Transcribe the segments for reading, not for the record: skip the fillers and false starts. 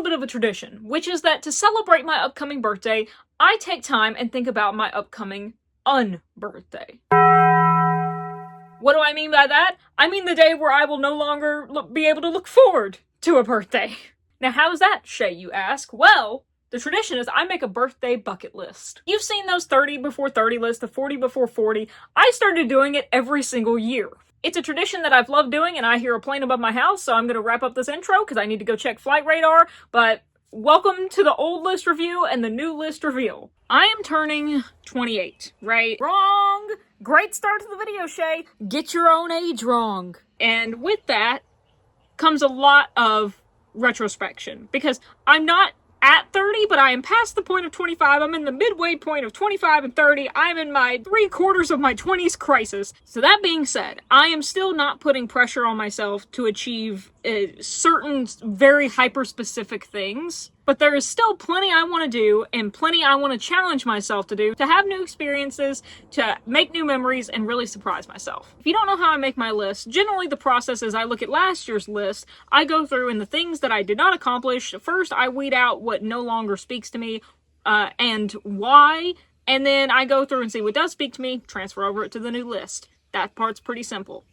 bit of a tradition, which is that to celebrate my upcoming birthday, I take time and think about my upcoming unbirthday. What do I mean by that? I mean the day where I will no longer be able to look forward to a birthday. Now, how is that, Chey, you ask? Well, the tradition is I make a birthday bucket list. You've seen those 30 before 30 lists, the 40 before 40. I started doing it every single year. It's a tradition that I've loved doing, and I hear a plane above my house, so I'm going to wrap up this intro because I need to go check flight radar, but welcome to the old list review and the new list reveal. I am turning 28, right? Wrong! Great start to the video, Chey. Get your own age wrong. And with that comes a lot of retrospection, because I'm not at 30, but I am past the point of 25. I'm in the midway point of 25 and 30. I'm in my 3/4 of my 20s crisis. So that being said, I am still not putting pressure on myself to achieve certain very hyper-specific things, but there is still plenty I want to do and plenty I want to challenge myself to do, to have new experiences, to make new memories, and really surprise myself. If you don't know how I make my list, generally the process is I look at last year's list, I go through and the things that I did not accomplish, first I weed out what no longer speaks to me, and why, and then I go through and see what does speak to me, transfer over it to the new list. That part's pretty simple.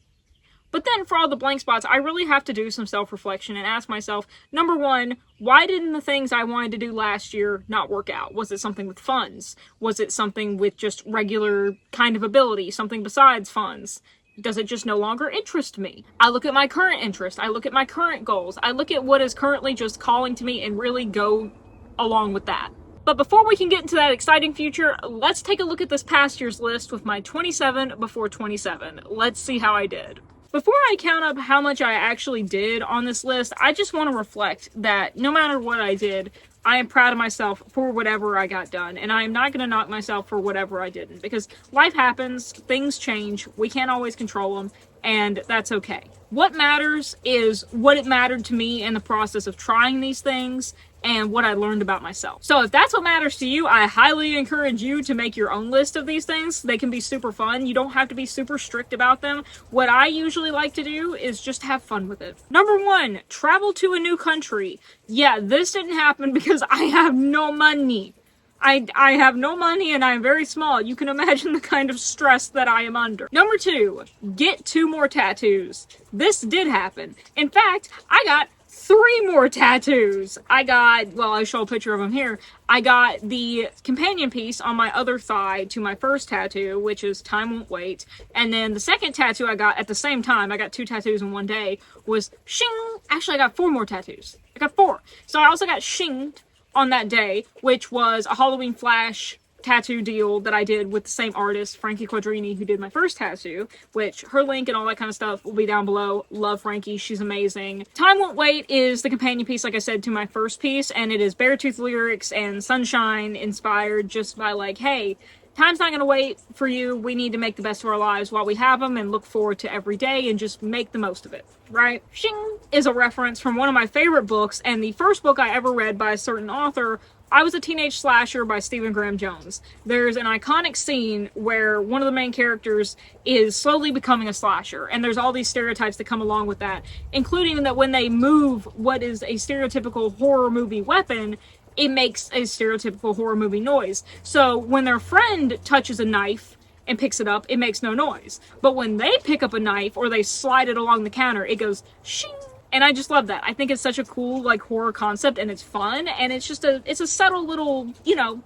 But then for all the blank spots, I really have to do some self-reflection and ask myself, number one, why didn't the things I wanted to do last year not work out? Was it something with funds? Was it something with just regular kind of ability? Something besides funds? Does it just no longer interest me? I look at my current interest. I look at my current goals. I look at what is currently just calling to me and really go along with that. But before we can get into that exciting future, let's take a look at this past year's list with my 27 before 27. Let's see how I did. Before I count up how much I actually did on this list, I just want to reflect that no matter what I did, I am proud of myself for whatever I got done, and I am not going to knock myself for whatever I didn't, because life happens, things change, we can't always control them, and that's okay. What matters is what it mattered to me in the process of trying these things, and what I learned about myself. So if that's what matters to you, I highly encourage you to make your own list of these things. They can be super fun. You don't have to be super strict about them. What I usually like to do is just have fun with it. Number one, travel to a new country. Yeah, this didn't happen because I have no money. I have no money and I'm very small. You can imagine the kind of stress that I am under. Number two, get 2 more tattoos. This did happen. In fact, I got 3 more tattoos. I'll show a picture of them here. I got the companion piece on my other thigh to my first tattoo, which is Time Won't Wait. And then the second tattoo I got at the same time, I got 2 tattoos in one day, was Shing. Actually, I got 4 more tattoos. I got 4. So I also got Shinged on that day, which was a Halloween Flash tattoo deal that I did with the same artist, Frankie Quadrini, who did my first tattoo, which her link and all that kind of stuff will be down below. Love Frankie, she's amazing. Time Won't Wait is the companion piece, like I said, to my first piece, and it is Beartooth lyrics and sunshine inspired, just by like, hey, time's not gonna wait for you, we need to make the best of our lives while we have them and look forward to every day and just make the most of it, right? Shing is a reference from one of my favorite books, and the first book I ever read by a certain author, I Was a Teenage Slasher by Stephen Graham Jones. There's an iconic scene where one of the main characters is slowly becoming a slasher, and there's all these stereotypes that come along with that, including that when they move what is a stereotypical horror movie weapon, it makes a stereotypical horror movie noise. So when their friend touches a knife and picks it up, it makes no noise. But when they pick up a knife or they slide it along the counter, it goes shing. And I just love that. I think it's such a cool, like, horror concept, and it's fun, and it's just it's a subtle little,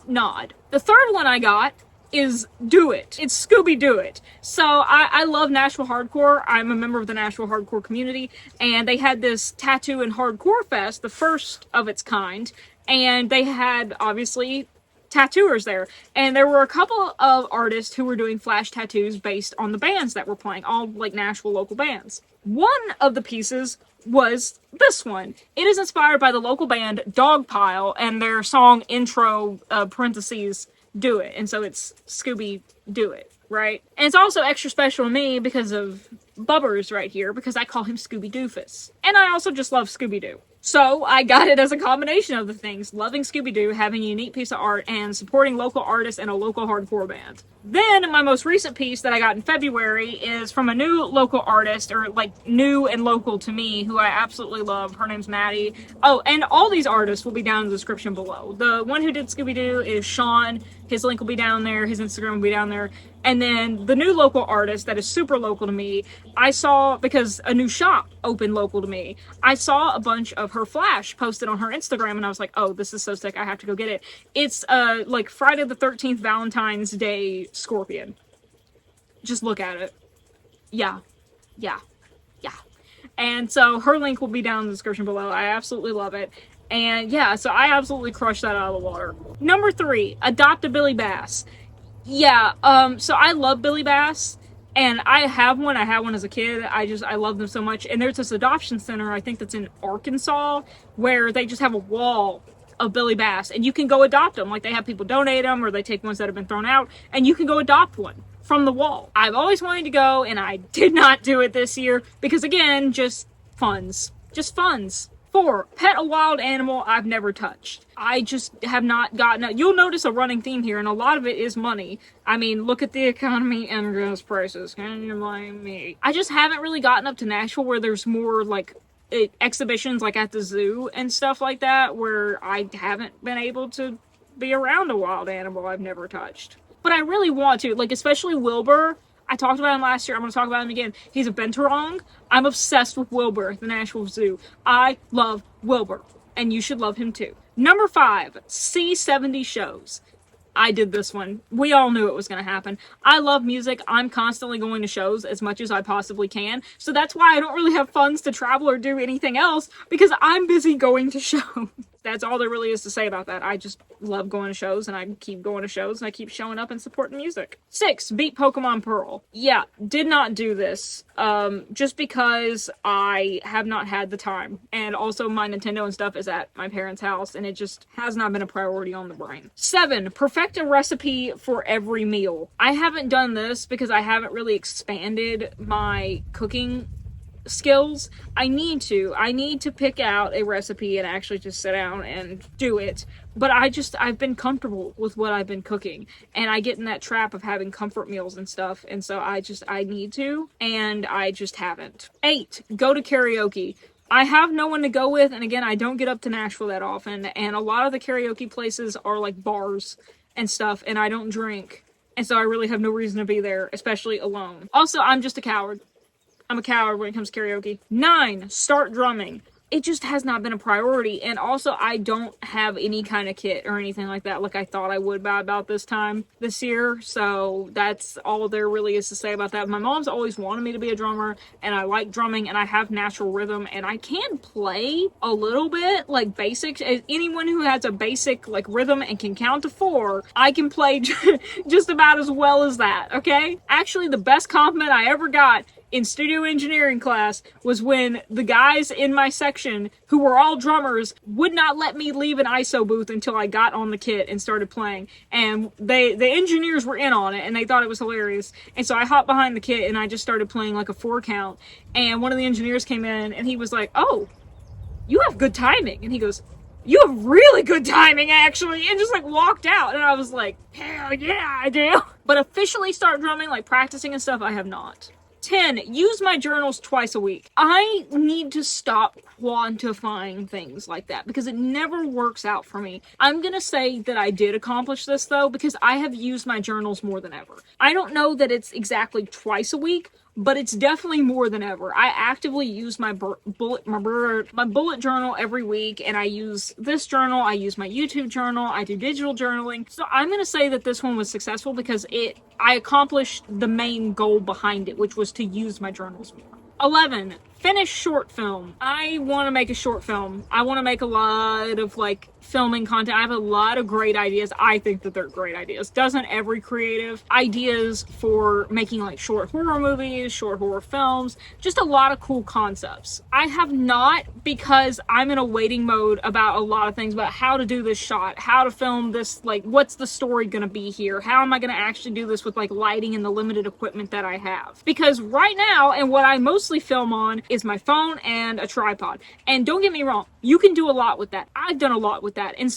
nod. The third one I got is Do It. It's Scooby-Doo It. So I love Nashville hardcore. I'm a member of the Nashville hardcore community, and they had this tattoo and hardcore fest, the first of its kind, and they had, obviously, tattooers there. And there were a couple of artists who were doing flash tattoos based on the bands that were playing, all, like, Nashville local bands. One of the pieces was this one. It is inspired by the local band Dogpile and their song intro, parentheses, Do It. And so it's Scooby Do It, right? And it's also extra special to me because of Bubbers right here, because I call him Scooby Doofus. And I also just love Scooby-Doo. So I got it as a combination of the things: loving Scooby-Doo, having a unique piece of art, and supporting local artists and a local hardcore band. Then my most recent piece that I got in February is from a new local artist, or like new and local to me, who I absolutely love. Her name's Maddie. Oh, and all these artists will be down in the description below. The one who did Scooby-Doo is Sean. His link will be down there. His Instagram will be down there. And then the new local artist that is super local to me, I saw, because a new shop opened local to me, I saw a bunch of her flash posted on her Instagram, and I was like, oh, this is so sick, I have to go get it. It's like Friday the 13th Valentine's Day scorpion. Just look at it. Yeah. Yeah. Yeah. And so her link will be down in the description below. I absolutely love it. And yeah, so I absolutely crushed that out of the water. Number 3, adopt a Billy Bass. Yeah, so I love Billy Bass, and I have one. I had one as a kid. I love them so much. And there's this adoption center, I think that's in Arkansas, where they just have a wall of Billy Bass, and you can go adopt them. Like, they have people donate them, or they take ones that have been thrown out, and you can go adopt one from the wall. I've always wanted to go, and I did not do it this year, because again, just funds. Just funds. 4, pet a wild animal I've never touched. I just have not gotten it. You'll notice a running theme here, and a lot of it is money. I mean, look at the economy and gas prices. Can you blame me? I just haven't really gotten up to Nashville, where there's more, like, exhibitions, like at the zoo and stuff like that, where I haven't been able to be around a wild animal I've never touched. But I really want to, like, especially Wilbur. I talked about him last year. I'm going to talk about him again. He's a Benturong. I'm obsessed with Wilbur at the Nashville Zoo. I love Wilbur, and you should love him too. Number 5, see 70 shows. I did this one. We all knew it was going to happen. I love music. I'm constantly going to shows as much as I possibly can. So that's why I don't really have funds to travel or do anything else, because I'm busy going to shows. That's all there really is to say about that. I just love going to shows, and I keep going to shows, and I keep showing up and supporting music. 6, beat Pokemon Pearl. Yeah, did not do this, just because I have not had the time. And also my Nintendo and stuff is at my parents' house, and it just has not been a priority on the brain. 7, perfect a recipe for every meal. I haven't done this because I haven't really expanded my cooking skills. I need to pick out a recipe and actually just sit down and do it. But I've been comfortable with what I've been cooking, and I get in that trap of having comfort meals and stuff, and so I need to, and I just haven't. 8, go to karaoke. I have no one to go with, and again, I don't get up to Nashville that often, and a lot of the karaoke places are like bars and stuff, and I don't drink, and so I really have no reason to be there, especially alone. Also, I'm just a coward. I'm a coward when it comes to karaoke. 9, start drumming. It just has not been a priority, and also I don't have any kind of kit or anything like that like I thought I would by about this time this year, so that's all there really is to say about that. My mom's always wanted me to be a drummer, and I like drumming, and I have natural rhythm, and I can play a little bit, like basics. Anyone who has a basic like rhythm and can count to 4, I can play just about as well as that, okay? Actually, the best compliment I ever got in studio engineering class was when the guys in my section, who were all drummers, would not let me leave an ISO booth until I got on the kit and started playing. And the engineers were in on it, and they thought it was hilarious. And so I hopped behind the kit, and I just started playing like a 4 count. And one of the engineers came in, and he was like, "Oh, you have good timing." And he goes, "You have really good timing, actually," and just like walked out. And I was like, hell yeah, I do. But officially start drumming, like practicing and stuff, I have not. 10, use my journals twice a week. I need to stop quantifying things like that because it never works out for me. I'm gonna say that I did accomplish this though, because I have used my journals more than ever. I don't know that it's exactly twice a week, but it's definitely more than ever. I actively use my bullet journal every week, and I use this journal, I use my YouTube journal, I do digital journaling. So I'm gonna say that this one was successful because I accomplished the main goal behind it, which was to use my journals more. 11, finish short film. I want to make a short film. I want to make a lot of like filming content. I have a lot of great ideas. I think that they're great ideas. Doesn't every creative? Ideas for making like short horror movies, short horror films, just a lot of cool concepts. I have not, because I'm in a waiting mode about a lot of things, about how to do this shot, how to film this, like what's the story gonna be here? How am I gonna actually do this with like lighting and the limited equipment that I have? Because right now, and what I mostly film on is my phone and a tripod. And don't get me wrong, you can do a lot with that. I've done a lot with that. And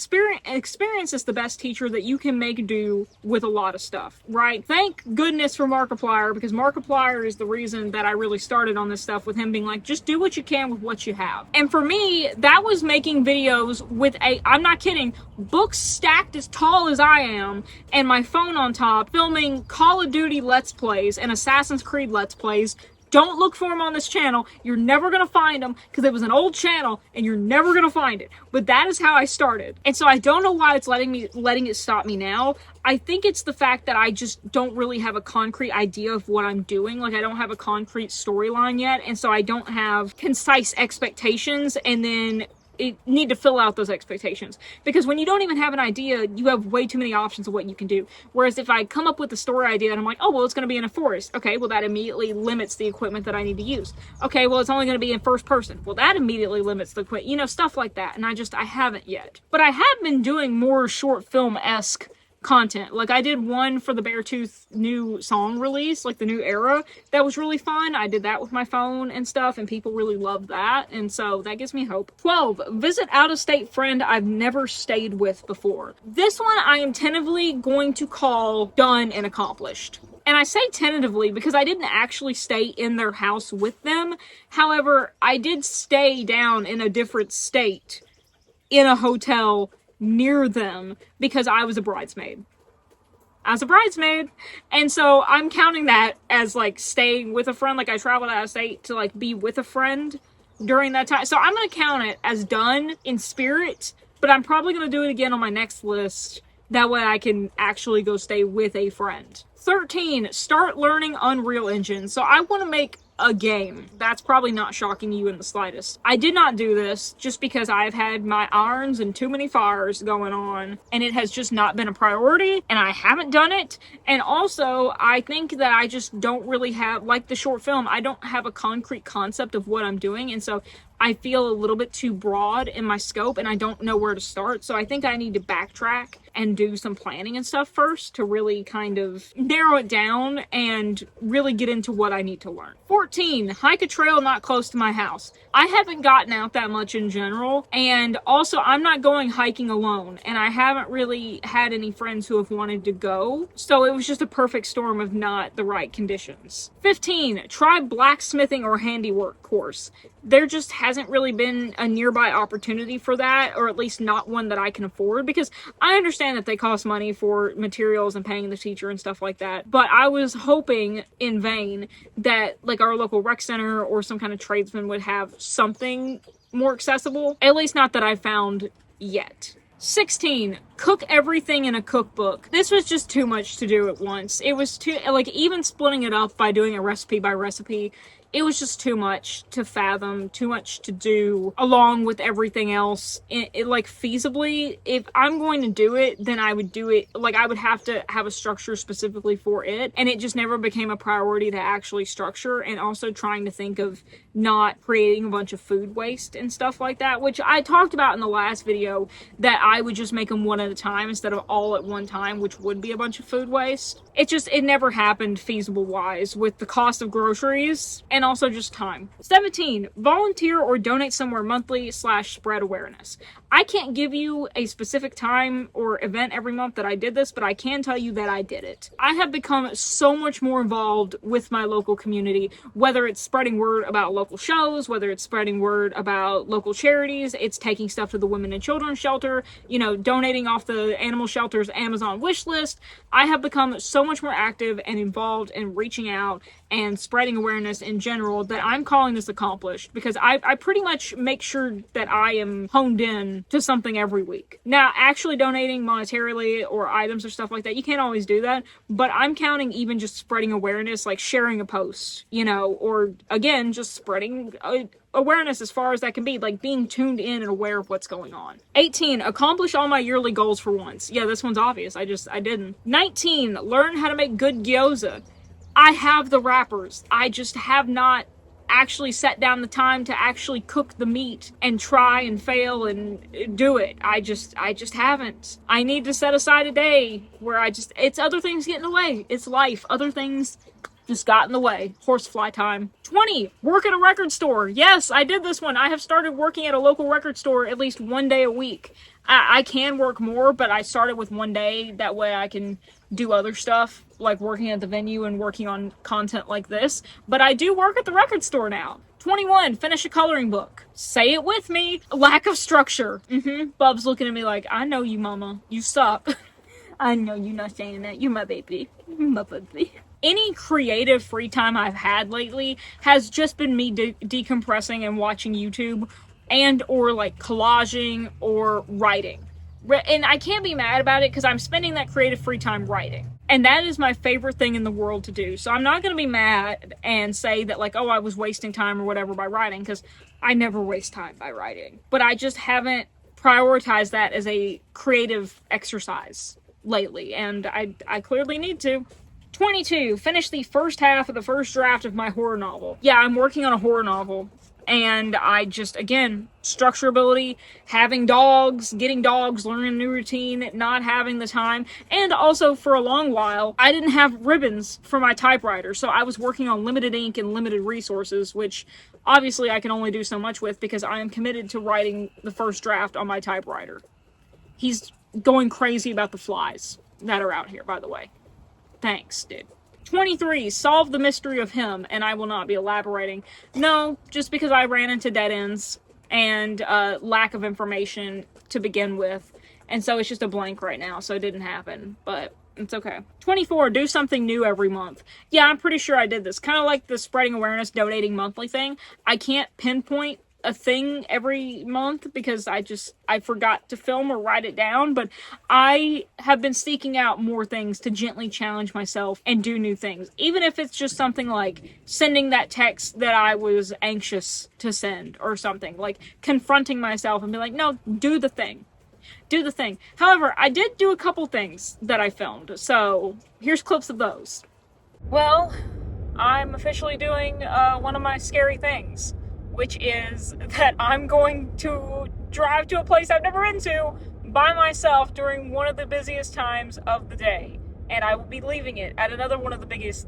experience is the best teacher that you can make do with a lot of stuff, right? Thank goodness for Markiplier, because Markiplier is the reason that I really started on this stuff, with him being like, just do what you can with what you have. And for me, that was making videos with I'm not kidding, books stacked as tall as I am, and my phone on top, filming Call of Duty Let's Plays and Assassin's Creed Let's Plays. Don't look for them on this channel. You're never gonna find them, because it was an old channel and you're never gonna find it. But that is how I started. And so I don't know why it's letting it stop me now. I think it's the fact that I just don't really have a concrete idea of what I'm doing. Like, I don't have a concrete storyline yet, and so I don't have concise expectations, and then need to fill out those expectations. Because when you don't even have an idea, you have way too many options of what you can do. Whereas if I come up with a story idea and I'm like, oh, well, it's going to be in a forest. Okay, well, that immediately limits the equipment that I need to use. Okay, well, it's only going to be in first person. Well, that immediately limits the equipment. You know, stuff like that. And I haven't yet. But I have been doing more short film-esque content. Like, I did one for the Beartooth new song release, like the new era. That was really fun. I did that with my phone and stuff, and people really loved that, and so that gives me hope. 12, visit out-of-state friend I've never stayed with before. This one I am tentatively going to call done and accomplished. And I say tentatively because I didn't actually stay in their house with them. However, I did stay down in a different state in a hotel near them because I was a bridesmaid. And so I'm counting that as like staying with a friend. Like, I traveled out of state to like be with a friend during that time. So I'm going to count it as done in spirit, but I'm probably going to do it again on my next list. That way I can actually go stay with a friend. 13, start learning Unreal Engine. So I want to make a game. That's probably not shocking you in the slightest. I did not do this just because I've had my irons and too many fires going on, and it has just not been a priority, and I haven't done it. And also, I think that I just don't really have, like the short film, I don't have a concrete concept of what I'm doing, and so I feel a little bit too broad in my scope, and I don't know where to start. So I think I need to backtrack and do some planning and stuff first to really kind of narrow it down and really get into what I need to learn. 14, hike a trail not close to my house. I haven't gotten out that much in general, and also I'm not going hiking alone, and I haven't really had any friends who have wanted to go, so it was just a perfect storm of not the right conditions. 15, try blacksmithing or handiwork course. There just hasn't really been a nearby opportunity for that, or at least not one that I can afford, because I understand that they cost money for materials and paying the teacher and stuff like that, but I was hoping in vain that like our local rec center or some kind of tradesman would have something more accessible, at least not that I found yet. 16, cook everything in a cookbook. This was just too much to do at once. It was too, like, even splitting it up by doing a recipe by recipe, it was just too much to fathom, too much to do, along with everything else. Like, feasibly, if I'm going to do it, then I would do it, like, I would have to have a structure specifically for it, and it just never became a priority to actually structure, and also trying to think of not creating a bunch of food waste and stuff like that, which I talked about in the last video, that I would just make them one at a time instead of all at one time, which would be a bunch of food waste. It never happened feasible-wise with the cost of groceries, and also just time. 17, volunteer or donate somewhere monthly / spread awareness. I can't give you a specific time or event every month that I did this, but I can tell you that I did it. I have become so much more involved with my local community, whether it's spreading word about local shows, whether it's spreading word about local charities, it's taking stuff to the women and children's shelter, you know, donating off the animal shelter's Amazon wish list. I have become so much more active and involved in reaching out and spreading awareness in general that I'm calling this accomplished, because I pretty much make sure that I am honed in to something every week. Now, actually donating monetarily or items or stuff like that, you can't always do that, but I'm counting even just spreading awareness, like sharing a post, you know, or again, just spreading awareness as far as that can be, like being tuned in and aware of what's going on. 18, accomplish all my yearly goals for once. Yeah, this one's obvious. I didn't. 19, learn how to make good gyoza. I have the wrappers. I just have not actually set down the time to actually cook the meat and try and fail and do it. I just haven't. I need to set aside a day where it's other things get in the way. It's life. Other things just got in the way. Horsefly time. 20. Work at a record store. Yes, I did this one. I have started working at a local record store at least one day a week. I can work more, but I started with one day. That way I can do other stuff, like working at the venue and working on content like this. But I do work at the record store now. 21. Finish a coloring book. Say it with me. Lack of structure. Bub's looking at me like, I know you, mama. You stop. I know you're not saying that. You're my baby. My baby. Any creative free time I've had lately has just been me decompressing and watching YouTube and or like collaging or writing. And I can't be mad about it because I'm spending that creative free time writing. And that is my favorite thing in the world to do. So I'm not going to be mad and say that like, oh, I was wasting time or whatever by writing, because I never waste time by writing. But I just haven't prioritized that as a creative exercise lately, and I clearly need to. 22. Finish the first half of the first draft of my horror novel. Yeah, I'm working on a horror novel, and I just, again, structure ability, having dogs, getting dogs, learning a new routine, not having the time, and also for a long while, I didn't have ribbons for my typewriter, so I was working on limited ink and limited resources, which obviously I can only do so much with because I am committed to writing the first draft on my typewriter. He's going crazy about the flies that are out here, by the way. Thanks, dude. 23. Solve the mystery of him, and I will not be elaborating. No, just because I ran into dead ends and lack of information to begin with, and so it's just a blank right now, so it didn't happen, but it's okay. 24. Do something new every month. Yeah, I'm pretty sure I did this. Kind of like the spreading awareness, donating monthly thing. I can't pinpoint a thing every month because I forgot to film or write it down, but I have been seeking out more things to gently challenge myself and do new things, even if it's just something like sending that text that I was anxious to send or something, like confronting myself and be like, no, do the thing. However, I did do a couple things that I filmed, so here's clips of those. Well, I'm officially doing one of my scary things, which is that I'm going to drive to a place I've never been to by myself during one of the busiest times of the day. And I will be leaving it at another one of the busiest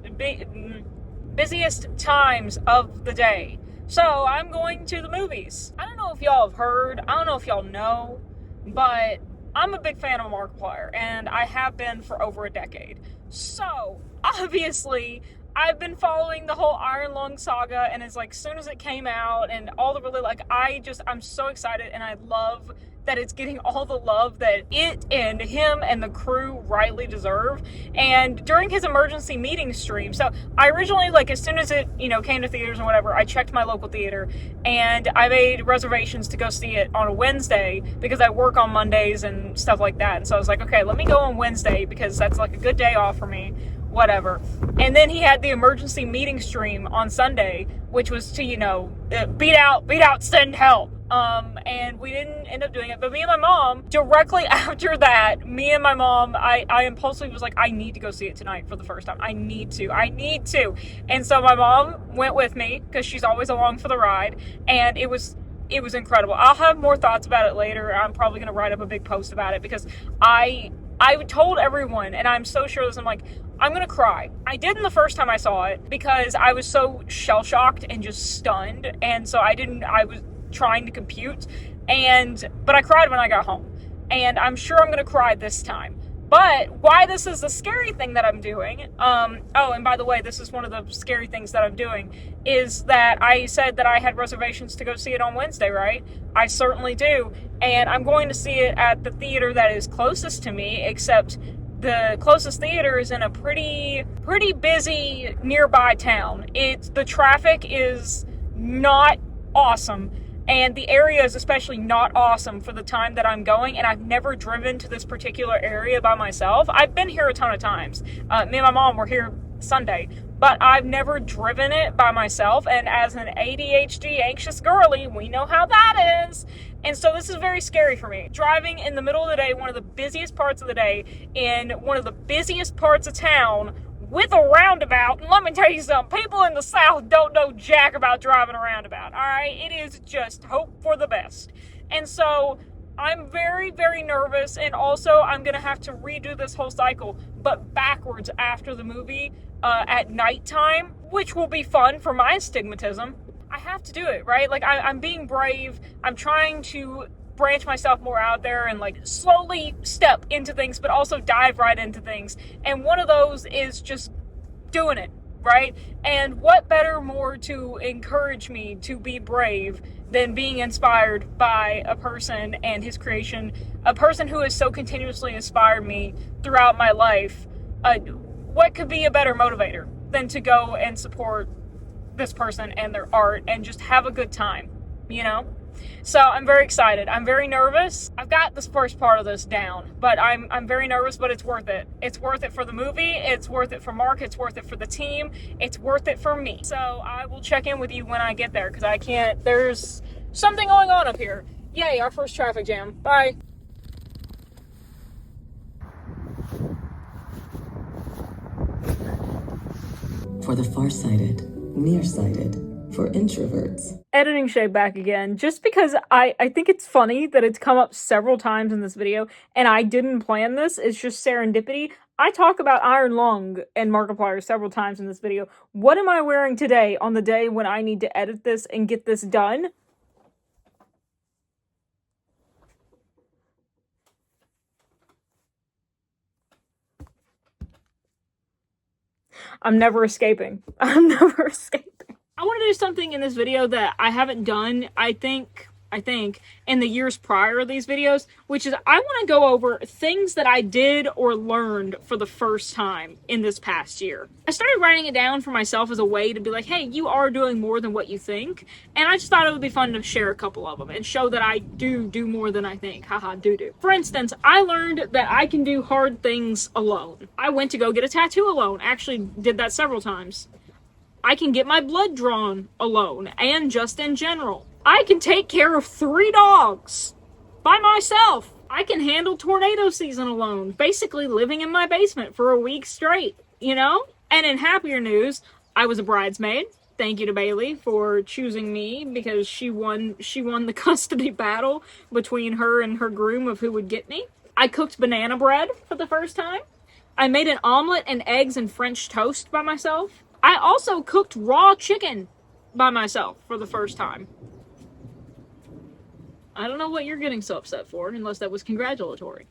times of the day. So I'm going to the movies. I don't know if y'all have heard, I don't know if y'all know, but I'm a big fan of Markiplier, and I have been for over a decade. So, obviously, I've been following the whole Iron Lung saga, and it's like, as soon as it came out, and all the really, like, I'm so excited, and I love that it's getting all the love that it and him and the crew rightly deserve. And during his emergency meeting stream, so I originally, like, as soon as it, came to theaters and whatever, I checked my local theater, and I made reservations to go see it on a Wednesday, because I work on Mondays and stuff like that, and so I was like, okay, let me go on Wednesday, because that's, like, a good day off for me. Whatever. And then he had the emergency meeting stream on Sunday, which was to, beat out, send help. And we didn't end up doing it. But me and my mom, directly after that, I impulsively was like, I need to go see it tonight for the first time. I need to. And so my mom went with me, because she's always along for the ride. And it was incredible. I'll have more thoughts about it later. I'm probably going to write up a big post about it, because I told everyone, and I'm so sure this, I'm like, I'm gonna cry. I didn't the first time I saw it, because I was so shell-shocked and just stunned, and so I was trying to compute, but I cried when I got home, and I'm sure I'm gonna cry this time. But why this is the scary thing that I'm doing, and by the way, this is one of the scary things that I'm doing, is that I said that I had reservations to go see it on Wednesday, right? I certainly do, and I'm going to see it at the theater that is closest to me, except the closest theater is in a pretty busy nearby town. The traffic is not awesome, and the area is especially not awesome for the time that I'm going, and I've never driven to this particular area by myself. I've been here a ton of times. Me and my mom were here Sunday, but I've never driven it by myself, and as an ADHD anxious girly, we know how that is. And so this is very scary for me. Driving in the middle of the day, one of the busiest parts of the day, in one of the busiest parts of town, with a roundabout. And let me tell you something, people in the South don't know jack about driving a roundabout, alright? It is just hope for the best. And so I'm very, very nervous, and also I'm gonna have to redo this whole cycle, but backwards after the movie, at nighttime, which will be fun for my astigmatism. I have to do it, right? Like, I'm being brave. I'm trying to branch myself more out there and, like, slowly step into things, but also dive right into things. And one of those is just doing it, right? And what better more to encourage me to be brave than being inspired by a person and his creation, a person who has so continuously inspired me throughout my life. What could be a better motivator than to go and support this person and their art and just have a good time, you know? So I'm very excited. I'm very nervous. I've got this first part of this down, but I'm very nervous, but it's worth it. It's worth it for the movie. It's worth it for Mark. It's worth it for the team. It's worth it for me. So I will check in with you when I get there, because I can't, there's something going on up here. Yay, our first traffic jam. Bye. For the farsighted, nearsighted, for introverts. Editing Chey back again, just because I think it's funny that it's come up several times in this video, and I didn't plan this, it's just serendipity. I talk about iron lung and Markiplier several times in this video. What am I wearing today on the day when I need to edit this and get this done? I'm never escaping. I'm never escaping. I want to do something in this video that I haven't done, I think, in the years prior to these videos, which is I want to go over things that I did or learned for the first time in this past year. I started writing it down for myself as a way to be like, hey, you are doing more than what you think, and I just thought it would be fun to share a couple of them and show that I do more than I think. Haha, do. For instance, I learned that I can do hard things alone. I went to go get a tattoo alone. Actually did that several times. I can get my blood drawn alone, and just in general. I can take care of 3 dogs by myself. I can handle tornado season alone, basically living in my basement for a week straight, you know? And in happier news, I was a bridesmaid. Thank you to Bailey for choosing me, because she won the custody battle between her and her groom of who would get me. I cooked banana bread for the first time. I made an omelet and eggs and French toast by myself. I also cooked raw chicken by myself for the first time. I don't know what you're getting so upset for, unless that was congratulatory.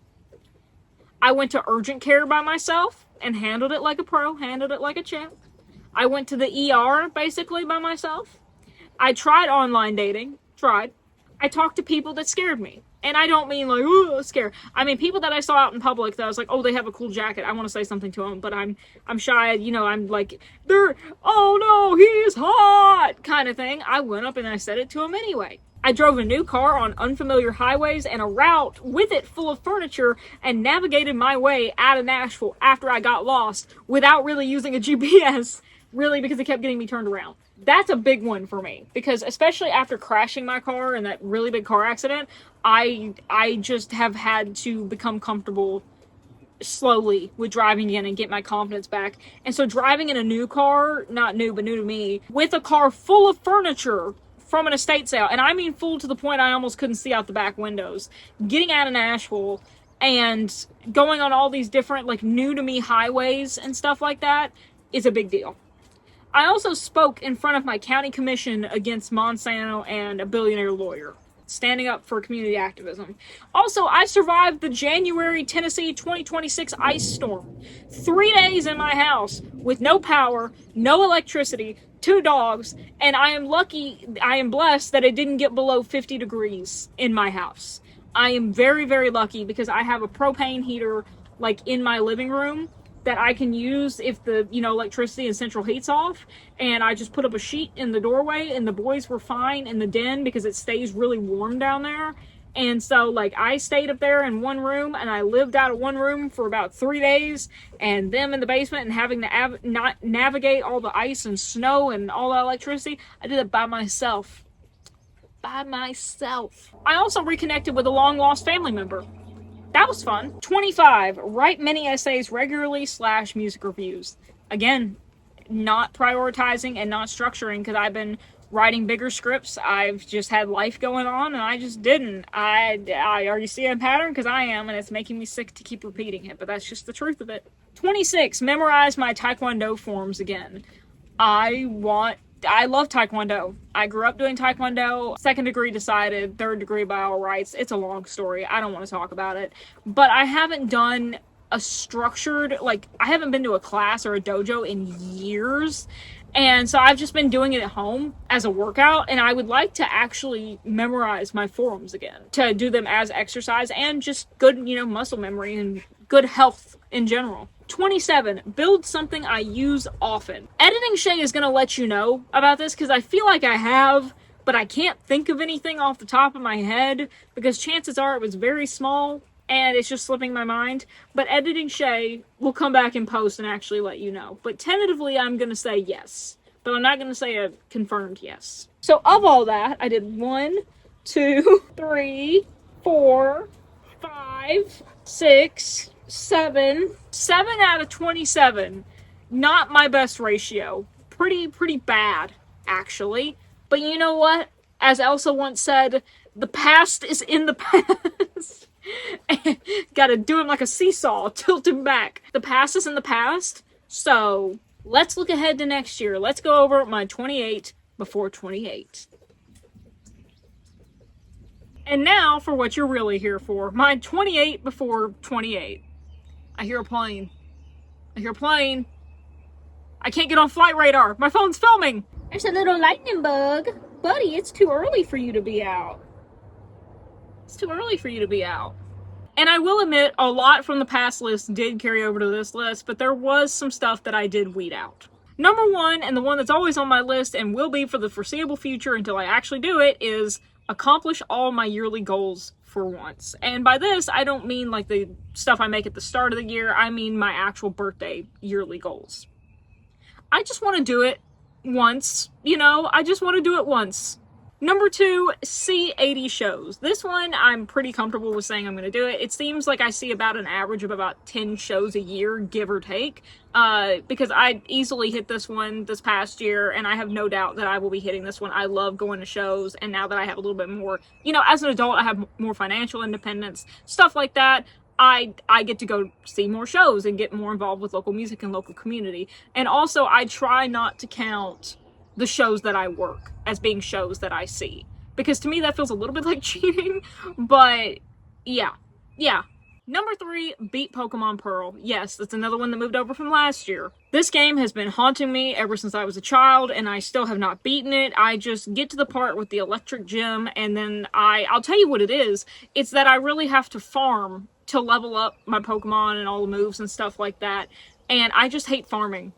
I went to urgent care by myself and handled it like a pro, handled it like a champ. I went to the ER, basically, by myself. I tried online dating. I talked to people that scared me. And I don't mean like, oh, scared. I mean people that I saw out in public that I was like, oh, they have a cool jacket. I want to say something to them, but I'm shy. You know, I'm like, oh no, he's hot, kind of thing. I went up and I said it to him anyway. I drove a new car on unfamiliar highways and a route with it full of furniture and navigated my way out of Nashville after I got lost without really using a GPS, really, because it kept getting me turned around. That's a big one for me, because especially after crashing my car in that really big car accident, I just have had to become comfortable slowly with driving again and get my confidence back. And so driving in a new car, not new, but new to me, with a car full of furniture from an estate sale, and I mean full to the point I almost couldn't see out the back windows, getting out of Nashville and going on all these different, like, new to me highways and stuff like that is a big deal. I also spoke in front of my county commission against Monsanto and a billionaire lawyer, standing up for community activism. Also, I survived the January, Tennessee 2026 ice storm. 3 days in my house with no power, no electricity, 2 dogs, and I am blessed that it didn't get below 50 degrees in my house. I am very, very lucky because I have a propane heater, like, in my living room that I can use if the, electricity and central heat's off, and I just put up a sheet in the doorway, and the boys were fine in the den because it stays really warm down there. And so, like, I stayed up there in one room, and I lived out of one room for about 3 days, and them in the basement and having to navigate all the ice and snow and all the electricity. I did it by myself. I also reconnected with a long-lost family member. That was fun. 25, write mini essays regularly / music reviews. Again, not prioritizing and not structuring, because I've been writing bigger scripts. I've just had life going on and I just didn't. Are you seeing a pattern? Because I am, and it's making me sick to keep repeating it, but that's just the truth of it. 26, memorize my Taekwondo forms again. I love Taekwondo. I grew up doing Taekwondo, second degree decided, third degree by all rights. It's a long story. I don't want to talk about it. But I haven't done a structured, like, I haven't been to a class or a dojo in years. And so I've just been doing it at home as a workout, and I would like to actually memorize my forms again, to do them as exercise and just good, muscle memory and good health in general. 27, build something I use often. Editing Chey is going to let you know about this because I feel like I have, but I can't think of anything off the top of my head because chances are it was very small and it's just slipping my mind. But Editing Chey will come back in post and actually let you know. But tentatively, I'm going to say yes. But I'm not going to say a confirmed yes. So of all that, I did 1, 2, 3, 4, 5, 6, 7 out of 27. Not my best ratio. Pretty bad, actually. But you know what? As Elsa once said, the past is in the past. Gotta do him like a seesaw, tilt him back. The past is in the past, so let's look ahead to next year. Let's go over my 28 before 28. And now for what you're really here for. My 28 before 28. I hear a plane. I can't get on flight radar. My phone's filming. There's a little lightning bug. Buddy, it's too early for you to be out. And I will admit, a lot from the past list did carry over to this list, but there was some stuff that I did weed out. Number 1, and the one that's always on my list and will be for the foreseeable future until I actually do it, is accomplish all my yearly goals for once. And by this, I don't mean like the stuff I make at the start of the year. I mean my actual birthday yearly goals. I just want to do it once. I just want to do it once. Number 2, see 80 shows. This one, I'm pretty comfortable with saying I'm going to do it. It seems like I see about an average of about 10 shows a year, give or take, because I easily hit this one this past year, and I have no doubt that I will be hitting this one. I love going to shows, and now that I have a little bit more, as an adult, I have more financial independence, stuff like that. I get to go see more shows and get more involved with local music and local community. And also, I try not to count the shows that I work as being shows that I see, because to me that feels a little bit like cheating. But yeah. Number 3, beat Pokemon Pearl. Yes, that's another one that moved over from last year. This game has been haunting me ever since I was a child, and I still have not beaten it. I just get to the part with the electric gym, and then I'll tell you what it is. It's that I really have to farm to level up my Pokemon and all the moves and stuff like that, and I just hate farming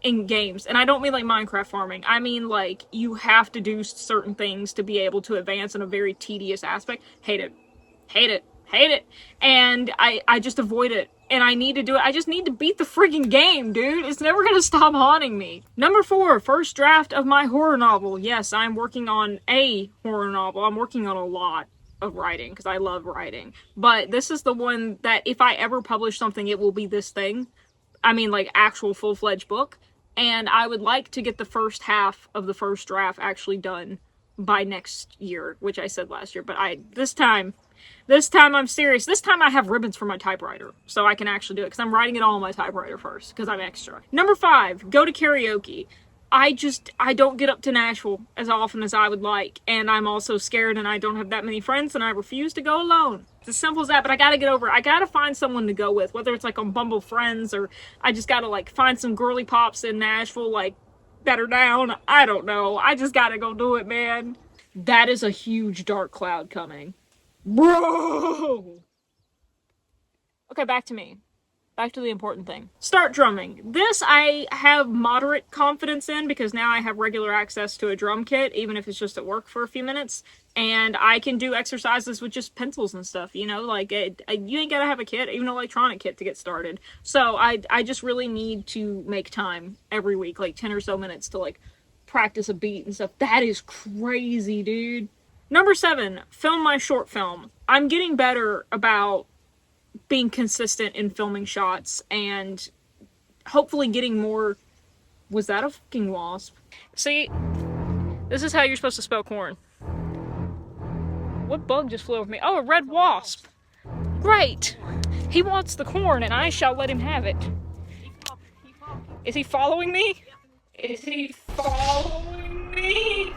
in games. And I don't mean like Minecraft farming. I mean like you have to do certain things to be able to advance in a very tedious aspect. Hate it. And I just avoid it. And I need to do it. I just need to beat the friggin' game, dude. It's never gonna stop haunting me. Number 4, first draft of my horror novel. Yes, I'm working on a horror novel. I'm working on a lot of writing because I love writing. But this is the one that if I ever publish something, it will be this thing. I mean like actual full-fledged book. And I would like to get the first half of the first draft actually done by next year, which I said last year. But this time I'm serious. This time I have ribbons for my typewriter, so I can actually do it, because I'm writing it all on my typewriter first, because I'm extra. Number 5, go to karaoke. I don't get up to Nashville as often as I would like, and I'm also scared, and I don't have that many friends, and I refuse to go alone. It's as simple as that, but I gotta get over it. I gotta find someone to go with, whether it's like on Bumble Friends, or I just gotta like find some girly pops in Nashville, like, that are down. I don't know. I just gotta go do it, man. That is a huge dark cloud coming. Bro! Okay, back to me. Back to the important thing. Start drumming. This I have moderate confidence in because now I have regular access to a drum kit, even if it's just at work for a few minutes. And I can do exercises with just pencils and stuff, like you ain't gotta have a kit, even an electronic kit to get started. So I just really need to make time every week, like 10 or so minutes to like practice a beat and stuff. That is crazy, dude. Number 7, film my short film. I'm getting better about being consistent in filming shots and hopefully getting more. Was that a fucking wasp? See, This is how you're supposed to spell corn. What bug just flew over me? Oh, a red wasp. Great. He wants the corn and I shall let him have it. Is he following me? Is he following me?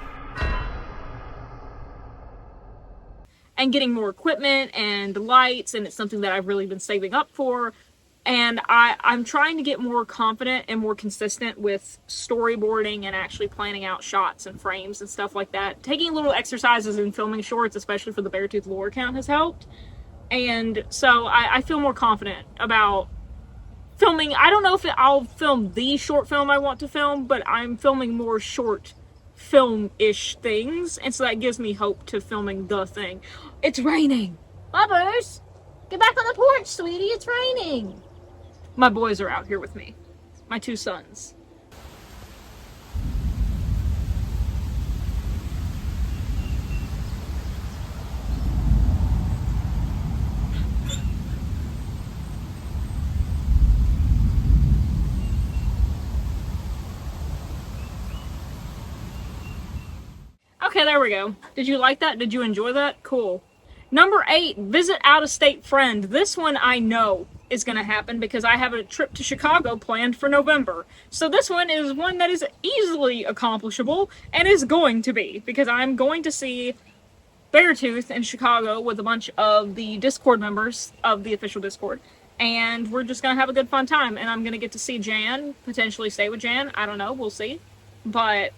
And getting more equipment and lights, and it's something that I've really been saving up for. And I'm trying to get more confident and more consistent with storyboarding and actually planning out shots and frames and stuff like that. Taking little exercises and filming shorts, especially for the Beartooth lore account, has helped. And so I feel more confident about filming. I don't know if I'll film the short film I want to film, but I'm filming more short film-ish things, and so that gives me hope to filming the thing. It's raining. Bubbers, get back on the porch, sweetie. It's raining. My boys are out here with me. My 2 sons. Okay, there we go. Did you like that? Did you enjoy that? Cool. Number 8, visit out-of-state friend. This one I know is going to happen because I have a trip to Chicago planned for November. So this one is one that is easily accomplishable and is going to be, because I'm going to see Beartooth in Chicago with a bunch of the Discord members of the official Discord. And we're just going to have a good fun time. And I'm going to get to see Jan, potentially stay with Jan. I don't know. We'll see. But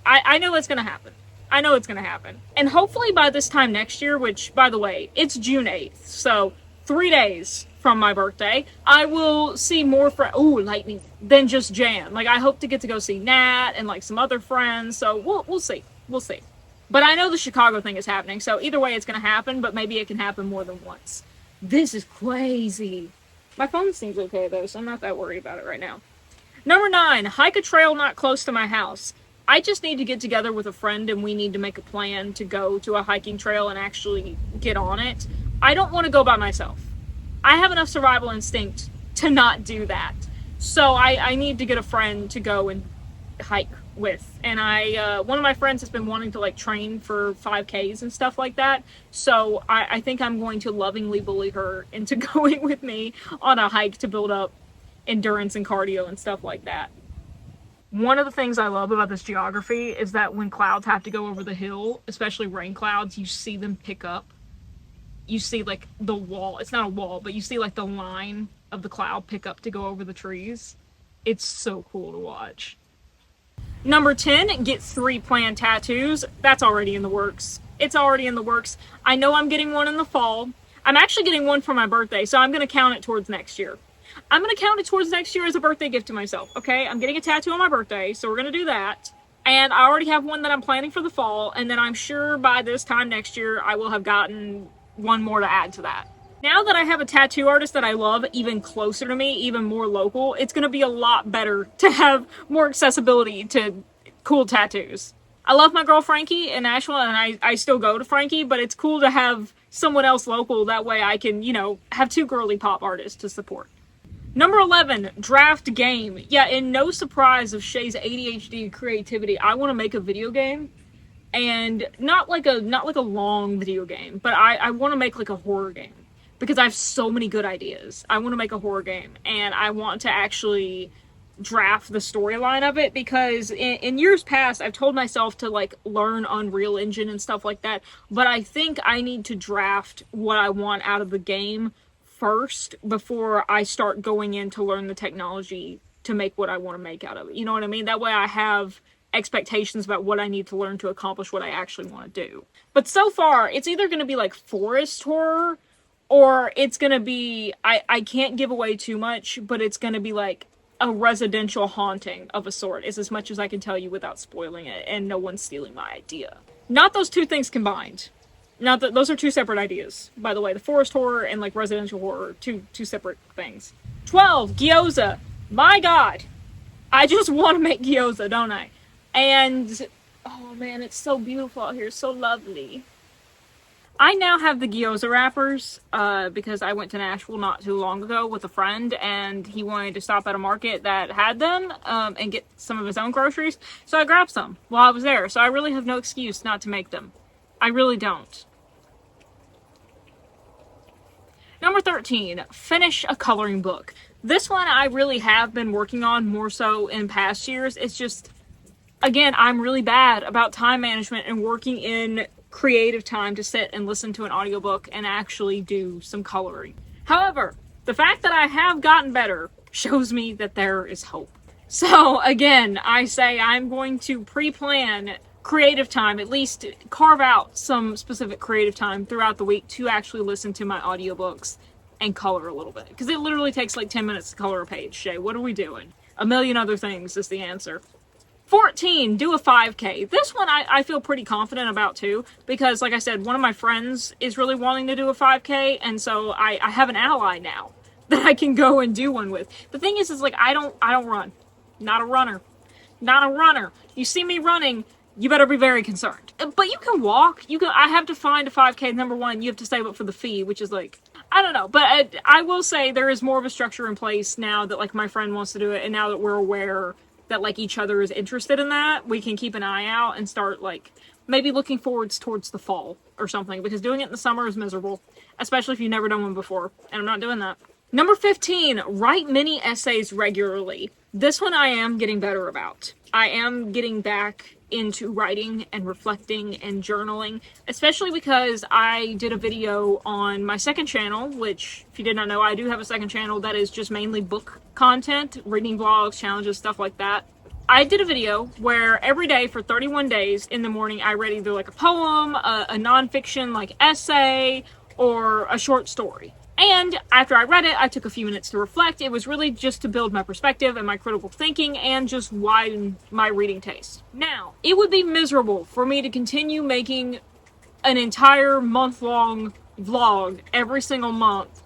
I know it's going to happen. I know it's going to happen. And hopefully by this time next year, which, by the way, it's June 8th, so 3 days from my birthday, I will see more lightning, than just Jan. Like, I hope to get to go see Nat and, like, some other friends, so we'll see. We'll see. But I know the Chicago thing is happening, so either way it's going to happen, but maybe it can happen more than once. This is crazy. My phone seems okay, though, so I'm not that worried about it right now. Number 9, hike a trail not close to my house. I just need to get together with a friend and we need to make a plan to go to a hiking trail and actually get on it. I don't want to go by myself. I have enough survival instinct to not do that. So I need to get a friend to go and hike with. And one of my friends has been wanting to like train for 5Ks and stuff like that. So I think I'm going to lovingly bully her into going with me on a hike to build up endurance and cardio and stuff like that. One of the things I love about this geography is that when clouds have to go over the hill, especially rain clouds, you see them pick up. You see like the wall, it's not a wall, but you see like the line of the cloud pick up to go over the trees. It's so cool to watch. Number 10, get 3 planned tattoos. That's already in the works. It's already in the works. I know I'm getting one in the fall. I'm actually getting one for my birthday, so I'm going to count it towards next year. I'm going to count it towards next year as a birthday gift to myself, okay? I'm getting a tattoo on my birthday, so we're going to do that. And I already have one that I'm planning for the fall, and then I'm sure by this time next year, I will have gotten one more to add to that. Now that I have a tattoo artist that I love even closer to me, even more local, it's going to be a lot better to have more accessibility to cool tattoos. I love my girl Frankie in Nashville, and I still go to Frankie, but it's cool to have someone else local. That way I can, have 2 girly pop artists to support. Number 11, draft game. Yeah, in no surprise of Chey's ADHD creativity, I want to make a video game, and not like a long video game, but I want to make like a horror game because I have so many good ideas. I want to make a horror game, and I want to actually draft the storyline of it because in years past I've told myself to like learn Unreal Engine and stuff like that, but I think I need to draft what I want out of the game first before I start going in to learn the technology to make what I want to make out of it. You know what I mean? That way I have expectations about what I need to learn to accomplish what I actually want to do. But so far, it's either going to be like forest horror, or it's going to be, I can't give away too much, but it's going to be like a residential haunting of a sort, is as much as I can tell you without spoiling it, and no one's stealing my idea. Not those 2 things combined. Not that those are 2 separate ideas, by the way. The forest horror and like residential horror, two separate things. 12, gyoza. My God, I just want to make gyoza, don't I? And oh man, it's so beautiful out here, so lovely. I now have the gyoza wrappers because I went to Nashville not too long ago with a friend, and he wanted to stop at a market that had them and get some of his own groceries. So I grabbed some while I was there. So I really have no excuse not to make them. I really don't. Number 13, finish a coloring book. This one I really have been working on more so in past years. It's just, again, I'm really bad about time management and working in creative time to sit and listen to an audiobook and actually do some coloring. However, the fact that I have gotten better shows me that there is hope. So again, I say I'm going to pre-plan creative time, at least carve out some specific creative time throughout the week to actually listen to my audiobooks and color a little bit. Because it literally takes like 10 minutes to color a page. Chey, what are we doing? A million other things is the answer. 14, do a 5K. This one I feel pretty confident about too, because like I said, one of my friends is really wanting to do a 5K, and so I have an ally now that I can go and do one with. The thing is like I don't run. Not a runner. Not a runner. You see me running, you better be very concerned. But you can walk. I have to find a 5K. Number one, you have to save up for the fee, which is like, I don't know. But I will say there is more of a structure in place now that like my friend wants to do it, and now that we're aware that like each other is interested in that, we can keep an eye out and start like maybe looking forwards towards the fall or something, because doing it in the summer is miserable, especially if you've never done one before, and I'm not doing that. Number 15, write mini essays regularly. This one I am getting better about. I am getting back into writing and reflecting and journaling, especially because I did a video on my second channel, which, if you did not know, I do have a second channel that is just mainly book content, reading vlogs, challenges, stuff like that. I did a video where every day for 31 days in the morning I read either like a poem, a nonfiction like essay, or a short story. And after I read it, I took a few minutes to reflect. It was really just to build my perspective and my critical thinking and just widen my reading taste. Now, it would be miserable for me to continue making an entire month-long vlog every single month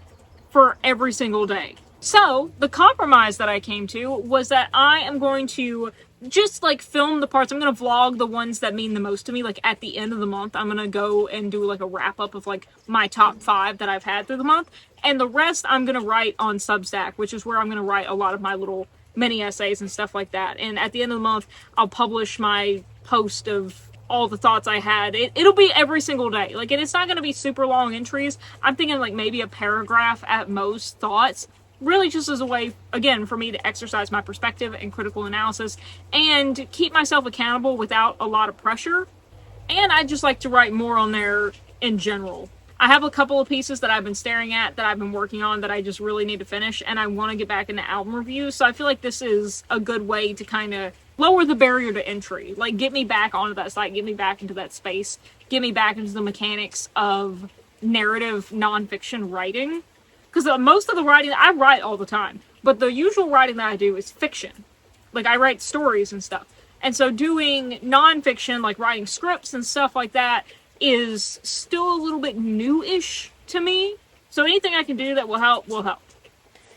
for every single day. So, the compromise that I came to was that I am going to just like film the parts. I'm going to vlog the ones that mean the most to me. Like at the end of the month, I'm going to go and do like a wrap up of like my top 5 that I've had through the month. And the rest I'm going to write on Substack, which is where I'm going to write a lot of my little mini essays and stuff like that. And at the end of the month, I'll publish my post of all the thoughts I had. It'll be every single day. Like, and it's not going to be super long entries. I'm thinking like maybe a paragraph at most thoughts. Really just as a way, again, for me to exercise my perspective and critical analysis and keep myself accountable without a lot of pressure. And I just like to write more on there in general. I have a couple of pieces that I've been staring at, that I've been working on, that I just really need to finish, and I want to get back into album reviews, so I feel like this is a good way to kind of lower the barrier to entry. Like, get me back onto that site, get me back into that space, get me back into the mechanics of narrative nonfiction writing. Because most of the writing, I write all the time, but the usual writing that I do is fiction. Like, I write stories and stuff. And so doing nonfiction, like writing scripts and stuff like that, is still a little bit new-ish to me. So anything I can do that will help, will help.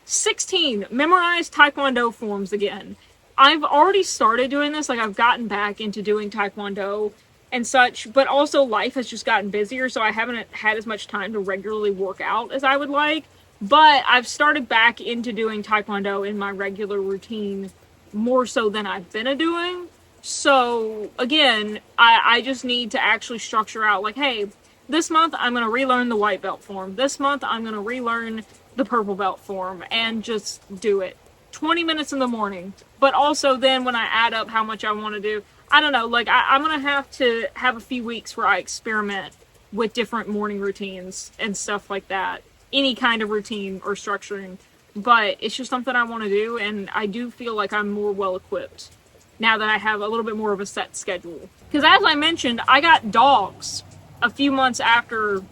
16, memorize Taekwondo forms again. I've already started doing this, like I've gotten back into doing Taekwondo and such, but also life has just gotten busier, so I haven't had as much time to regularly work out as I would like. But I've started back into doing Taekwondo in my regular routine more so than I've been doing. So, again, I just need to actually structure out, like, hey, this month I'm going to relearn the white belt form. This month I'm going to relearn the purple belt form, and just do it. 20 minutes in the morning. But also then when I add up how much I want to do, I don't know, like, I'm going to have a few weeks where I experiment with different morning routines and stuff like that. Any kind of routine or structuring, but it's just something I want to do, and I do feel like I'm more well equipped now that I have a little bit more of a set schedule. Because as I mentioned, I got dogs a few months after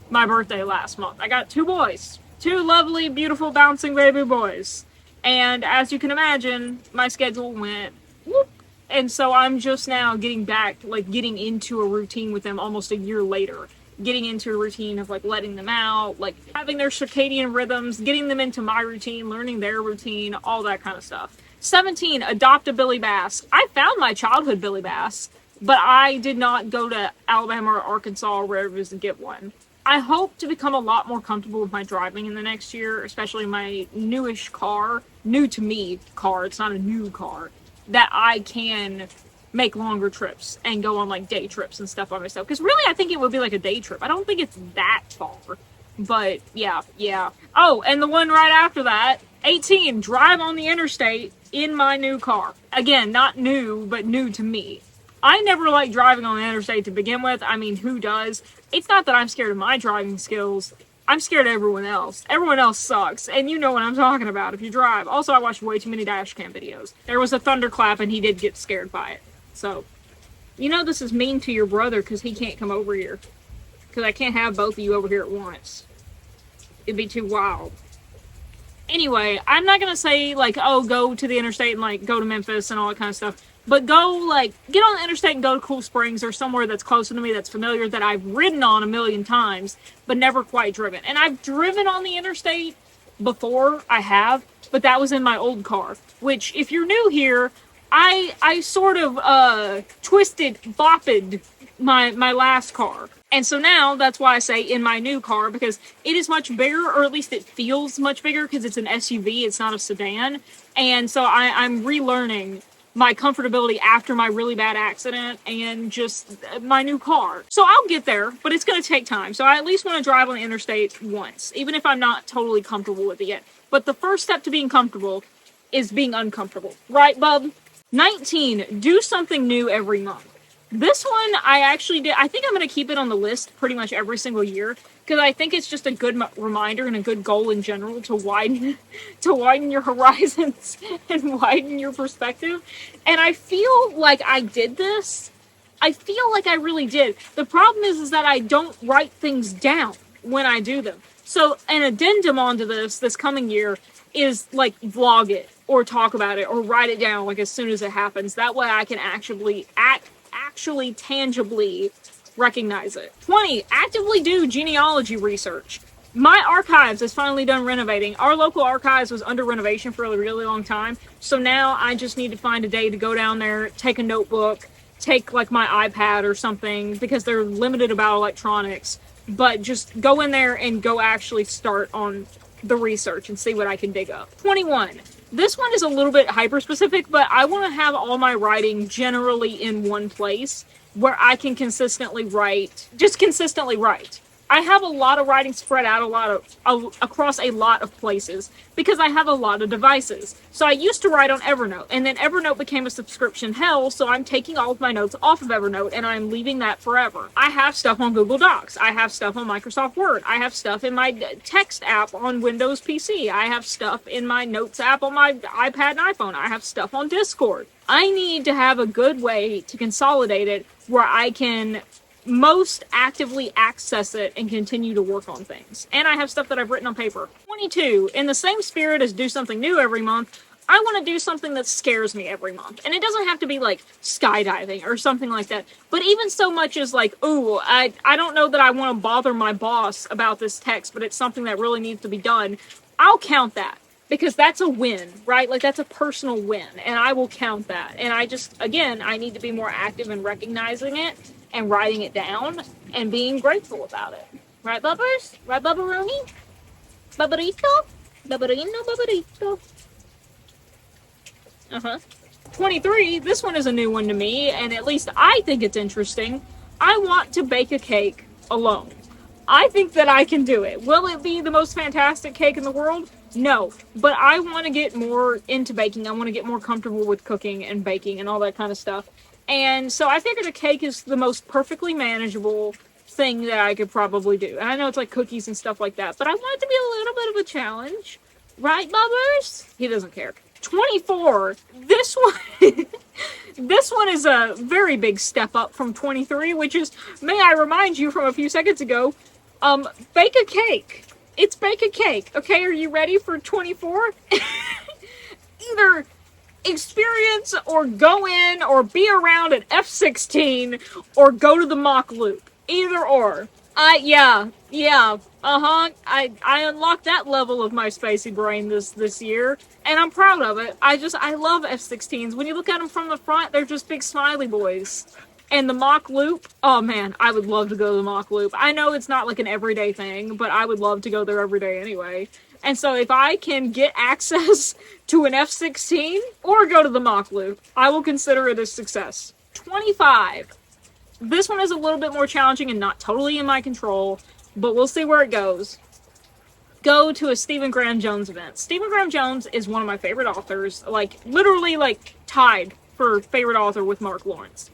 my birthday last month. I got 2 boys, 2 lovely, beautiful, bouncing baby boys, and as you can imagine, my schedule went whoop. And so I'm just now getting back, like getting into a routine with them almost a year later. Getting into a routine of like letting them out, like having their circadian rhythms, getting them into my routine, learning their routine, all that kind of stuff. 17, adopt a Billy Bass. I found my childhood Billy Bass but I did not go to Alabama or Arkansas or wherever it is to get one. I hope to become a lot more comfortable with my driving in the next year, especially my newish car, new to me car, it's not a new car, that I can make longer trips and go on like day trips and stuff by myself. Because really, I think it would be like a day trip. I don't think it's that far. But yeah. Oh, and the one right after that, 18, drive on the interstate in my new car. Again, not new, but new to me. I never liked driving on the interstate to begin with. I mean, who does? It's not that I'm scared of my driving skills. I'm scared of everyone else. Everyone else sucks. And you know what I'm talking about if you drive. Also, I watched way too many dash cam videos. There was a thunderclap and he did get scared by it. So, you know this is mean to your brother because he can't come over here. Because I can't have both of you over here at once. It'd be too wild. Anyway, I'm not gonna say, like, oh, go to the interstate and, like, go to Memphis and all that kind of stuff. But go, like, get on the interstate and go to Cool Springs or somewhere that's closer to me, that's familiar, that I've ridden on a million times, but never quite driven. And I've driven on the interstate before, I have, but that was in my old car. Which, if you're new here, I sort of, bopped my last car. And so now, that's why I say in my new car, because it is much bigger, or at least it feels much bigger, because it's an SUV, it's not a sedan. And so I'm relearning my comfortability after my really bad accident and just my new car. So I'll get there, but it's going to take time. So I at least want to drive on the interstate once, even if I'm not totally comfortable with it yet. But the first step to being comfortable is being uncomfortable. Right, bub? 19, do something new every month. This one I actually did. I think I'm going to keep it on the list pretty much every single year because I think it's just a good reminder and a good goal in general to widen your horizons and widen your perspective. And I feel like I did this. I feel like I really did. The problem is that I don't write things down when I do them. So an addendum onto this coming year is like vlog it or talk about it or write it down like as soon as it happens. That way I can actually tangibly recognize it. 20, actively do genealogy research. My archives is finally done renovating. Our local archives was under renovation for a really long time. So now I just need to find a day to go down there, take a notebook, take like my iPad or something because they're limited about electronics. But just go in there and go actually start on the research and see what I can dig up. 21. This one is a little bit hyper-specific, but I want to have all my writing generally in one place where I can consistently write. I have a lot of writing spread out across a lot of places because I have a lot of devices. So I used to write on Evernote, and then Evernote became a subscription hell, so I'm taking all of my notes off of Evernote, and I'm leaving that forever. I have stuff on Google Docs. I have stuff on Microsoft Word. I have stuff in my text app on Windows PC. I have stuff in my notes app on my iPad and iPhone. I have stuff on Discord. I need to have a good way to consolidate it where I can most actively access it and continue to work on things. And I have stuff that I've written on paper. 22, in the same spirit as do something new every month, I want to do something that scares me every month. And it doesn't have to be like skydiving or something like that. But even so much as like, ooh, I don't know that I want to bother my boss about this text, but it's something that really needs to be done. I'll count that. Because that's a win, right? Like, that's a personal win. And I will count that. And I need to be more active in recognizing it and writing it down and being grateful about it. Right, Bubbers? Right, Bubbaroni? Bubbarito? Bubbarino, Bubbarito. Uh-huh. 23, this one is a new one to me, and at least I think it's interesting. I want to bake a cake alone. I think that I can do it. Will it be the most fantastic cake in the world? No, but I want to get more into baking. I want to get more comfortable with cooking and baking and all that kind of stuff. And so I figured a cake is the most perfectly manageable thing that I could probably do. And I know it's like cookies and stuff like that, but I want it to be a little bit of a challenge. Right, Bubbers? He doesn't care. 24. This one... This one is a very big step up from 23, which is, may I remind you from a few seconds ago, bake a cake. It's bake a cake. Okay, are you ready for 24? Either experience or go in or be around an F-16 or go to the mock loop. Either or. I unlocked that level of my spacey brain this year, and I'm proud of it. I love F-16s. When you look at them from the front, they're just big smiley boys. And the mock loop, oh man, I would love to go to the mock loop. I know it's not like an everyday thing, but I would love to go there every day anyway. And so if I can get access to an F-16 or go to the mock loop, I will consider it a success. 25. This one is a little bit more challenging and not totally in my control, but we'll see where it goes. Go to a Stephen Graham Jones event. Stephen Graham Jones is one of my favorite authors, like literally like tied for favorite author with Mark Lawrence.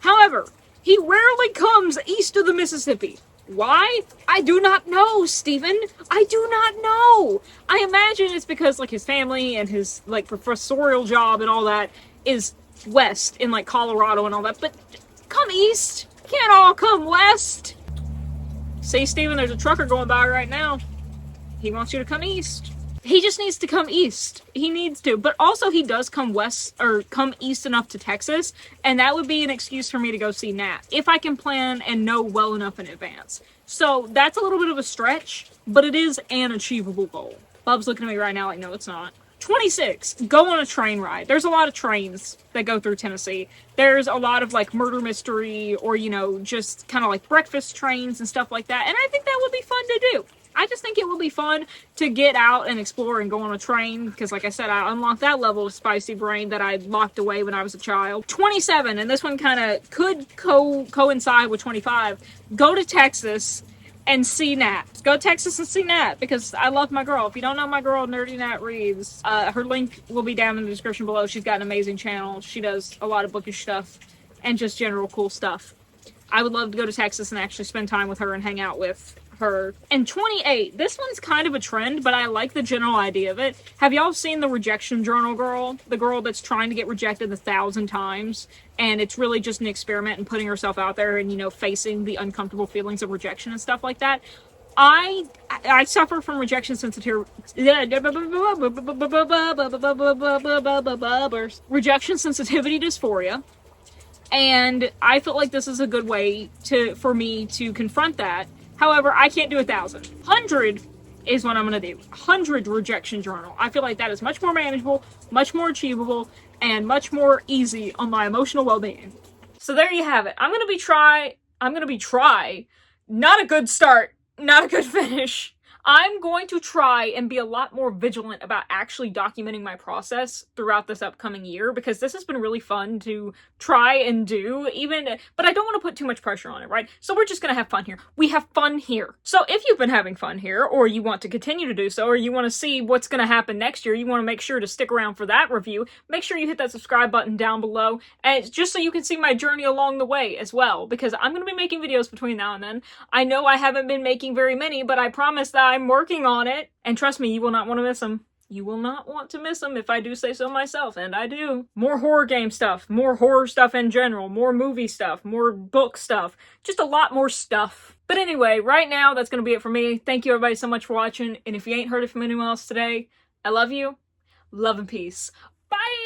However, he rarely comes east of the Mississippi. Why? I do not know, Stephen. I do not know. I imagine it's because like his family and his like professorial job and all that is west in like Colorado and all that, but come east. Can't all come west. See, Stephen, there's a trucker going by right now. He wants you to come east. He just needs to come east. He needs to. But also he does come west, or come east enough to Texas, and that would be an excuse for me to go see Nat, if I can plan and know well enough in advance. So that's a little bit of a stretch, but it is an achievable goal. Bub's looking at me right now like, no, it's not. 26. Go on a train ride. There's a lot of trains that go through Tennessee. There's a lot of like murder mystery or, you know, just kind of like breakfast trains and stuff like that. And I think that would be fun to do. I just think it will be fun to get out and explore and go on a train because, like I said, I unlocked that level of spicy brain that I locked away when I was a child. 27, and this one kind of could coincide with 25. Go to Texas and see Nat. Go to Texas and see Nat because I love my girl. If you don't know my girl, Nerdy Nat Reeves, her link will be down in the description below. She's got an amazing channel. She does a lot of bookish stuff and just general cool stuff. I would love to go to Texas and actually spend time with her and hang out with her. And 28, this one's kind of a trend, but I like the general idea of it. Have y'all seen the rejection journal girl? The girl that's trying to get rejected 1,000 times, and it's really just an experiment and putting herself out there and, you know, facing the uncomfortable feelings of rejection and stuff like that. I suffer from rejection sensitivity dysphoria, and I feel like this is a good way for me to confront that. However, I can't do 1,000. 100 is what I'm going to do. 100 rejection journal. I feel like that is much more manageable, much more achievable, and much more easy on my emotional well-being. So there you have it. I'm going to be try. Not a good start, not a good finish. I'm going to try and be a lot more vigilant about actually documenting my process throughout this upcoming year, because this has been really fun to try and do, but I don't want to put too much pressure on it, right? So we're just going to have fun here. We have fun here. So if you've been having fun here, or you want to continue to do so, or you want to see what's going to happen next year, you want to make sure to stick around for that review, make sure you hit that subscribe button down below, and just so you can see my journey along the way as well, because I'm going to be making videos between now and then. I know I haven't been making very many, but I promise that I'm working on it, and trust me, you will not want to miss them. You will not want to miss them if I do say so myself, and I do. More horror game stuff, more horror stuff in general, more movie stuff, more book stuff, just a lot more stuff. But anyway, right now, that's going to be it for me. Thank you everybody so much for watching, and if you ain't heard it from anyone else today, I love you. Love and peace. Bye!